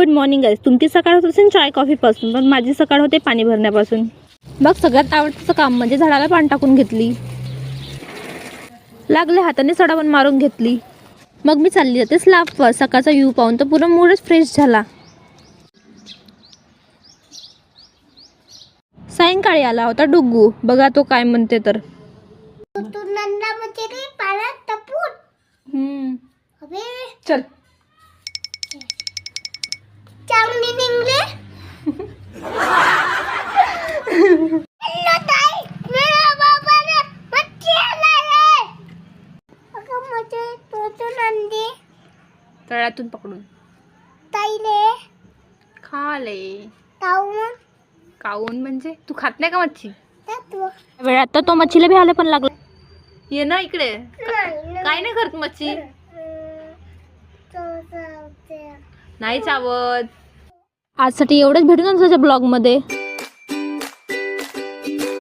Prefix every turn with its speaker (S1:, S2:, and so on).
S1: Good morning guys. तुमची सकाळ होत असेल चाय कॉफीपासून, पण माझी सकाळ होते पाणी भरण्यापासून. मग सगळ्यात आवडतं काम म्हणजे झाडाला पाणी टाकून घेतली, लागले हाताने सडा पण मारून घेतली. मग मी चालली जाते स्लॅबवर. सकाळचा व्ह्यू पाहून तर पूर्ण मूडच फ्रेश झाला. सायंकाळी आला होता डुग्गू. बघा तो काय म्हणते तर. चल
S2: चांगली निघले.
S1: तळ्यातून पकडून खाले. काऊन म्हणजे तू खात नाही का मच्छी? वेळात तर तो मच्छीला भ्यायला पण लागला. ये ना इकडे. काय नाही करत मच्छी, नाही चावत. आजसाठी एवढंच. भेटून तुझ्या ब्लॉग मध्ये.